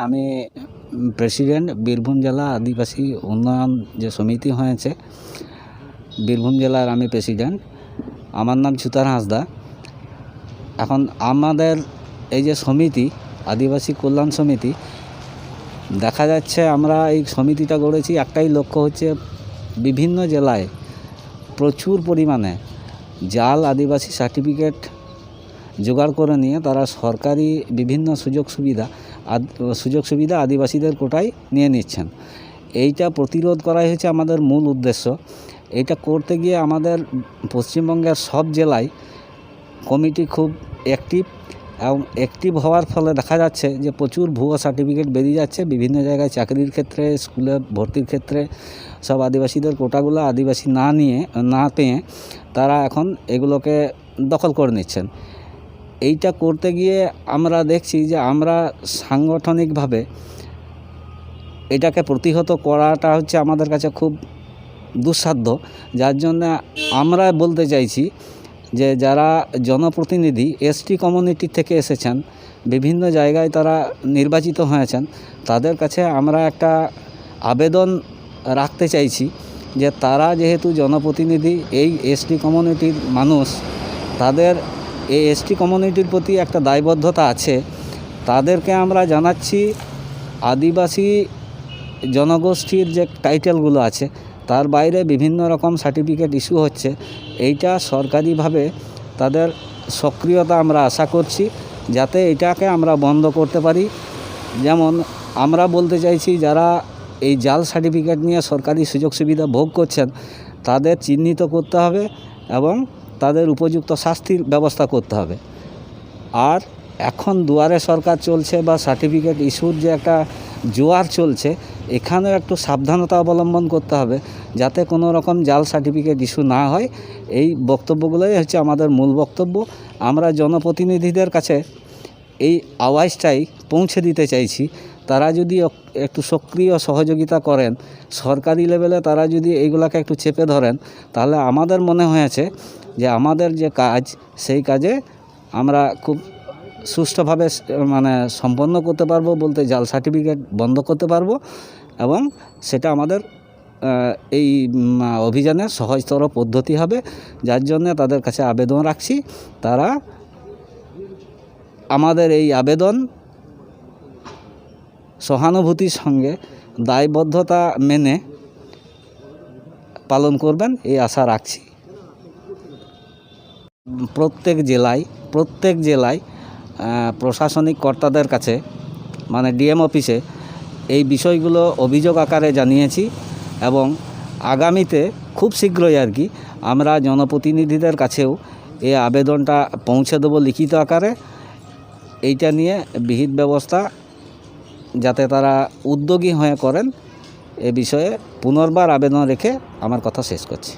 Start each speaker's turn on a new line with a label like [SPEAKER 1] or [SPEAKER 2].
[SPEAKER 1] আমি প্রেসিডেন্ট বীরভূম জেলা আদিবাসী উন্নয়ন যে সমিতি হয়েছে বীরভূম জেলার আমি প্রেসিডেন্ট। আমার নাম ছুতার হাঁসদা। এখন আমাদের এই যে সমিতি আদিবাসী কল্যাণ সমিতি, দেখা যাচ্ছে আমরা এই সমিতিটা গড়েছি একটাই লক্ষ্য হচ্ছে বিভিন্ন জেলায় প্রচুর পরিমাণে জাল আদিবাসী সার্টিফিকেট জোগাড় করে নিয়ে তারা সরকারি বিভিন্ন সুযোগ সুবিধা আদিবাসীদের কোটায় নিয়ে নিচ্ছেন। এইটা প্রতিরোধ করাই হচ্ছে আমাদের মূল উদ্দেশ্য। এইটা করতে গিয়ে আমাদের পশ্চিমবঙ্গের সব জেলায় কমিটি খুব অ্যাক্টিভ হওয়ার ফলে দেখা যাচ্ছে যে প্রচুর ভুয়ো সার্টিফিকেট বেরিয়ে যাচ্ছে। বিভিন্ন জায়গায় চাকরির ক্ষেত্রে, স্কুলে ভর্তির ক্ষেত্রে সব আদিবাসীদের কোটাগুলো আদিবাসী না পেয়ে তারা এখন এগুলোকে দখল করে নিচ্ছেন। এইটা করতে গিয়ে আমরা দেখছি যে আমরা সাংগঠনিকভাবে এটাকে প্রতিহত করাটা হচ্ছে আমাদের কাছে খুব দুঃসাধ্য। যার জন্য আমরা বলতে চাইছি যে যারা জনপ্রতিনিধি এসটি কমিউনিটি থেকে এসেছেন, বিভিন্ন জায়গায় তারা নির্বাচিত হয়েছেন, তাদের কাছে আমরা একটা আবেদন রাখতে চাইছি যে তারা যেহেতু জনপ্রতিনিধি, এই এসটি কমিউনিটির মানুষ, তাদের এই এসটি কমিউনিটির প্রতি একটা দায়বদ্ধতা আছে। তাদেরকে আমরা জানাচ্ছি আদিবাসী জনগোষ্ঠীর যে টাইটেলগুলো আছে তার বাইরে বিভিন্ন রকম সার্টিফিকেট ইস্যু হচ্ছে। এইটা সরকারিভাবে তাদের সক্রিয়তা আমরা আশা করছি, যাতে এটাকে আমরা বন্ধ করতে পারি। যেমন আমরা বলতে চাইছি যারা এই জাল সার্টিফিকেট নিয়ে সরকারি সুযোগ সুবিধা ভোগ করছেন তাদের চিহ্নিত করতে হবে এবং তাদের উপযুক্ত শাস্তির ব্যবস্থা করতে হবে। আর এখন দুয়ারে সরকার চলছে বা সার্টিফিকেট ইস্যুর যে একটা জোয়ার চলছে, এখানেও একটু সাবধানতা অবলম্বন করতে হবে যাতে কোনো রকম জাল সার্টিফিকেট ইস্যু না হয়। এই বক্তব্যগুলোই হচ্ছে আমাদের মূল বক্তব্য। আমরা জনপ্রতিনিধিদের কাছে এই আওয়াজটাই পৌঁছে দিতে চাইছি। তারা যদি একটু সক্রিয় সহযোগিতা করেন, সরকারি লেভেলে তারা যদি এইগুলোকে একটু চেপে ধরেন, তাহলে আমাদের মনে হয়েছে যে আমাদের যে কাজ, সেই কাজে আমরা খুব সুষ্ঠুভাবে সম্পন্ন করতে পারবো, বলতে জাল সার্টিফিকেট বন্ধ করতে পারবো। এবং সেটা আমাদের এই অভিযানের সহজতর পদ্ধতি হবে। যার জন্য তাদের কাছে আবেদন রাখছি, তারা আমাদের এই আবেদন সহানুভূতির সঙ্গে দায়বদ্ধতা মেনে পালন করবেন, এই আশা রাখছি। প্রত্যেক জেলায় প্রশাসনিক কর্তাদের কাছে ডিএম অফিসে এই বিষয়গুলো অভিযোগ আকারে জানিয়েছি এবং আগামীতে খুব শীঘ্রই আমরা জনপ্রতিনিধিদের কাছেও এই আবেদনটা পৌঁছে দেবো লিখিত আকারে। এইটা নিয়ে বিহিত ব্যবস্থা যাতে তারা উদ্যোগী হয়ে করেন, এ বিষয়ে পুনর্বার আবেদন রেখে আমার কথা শেষ করছি।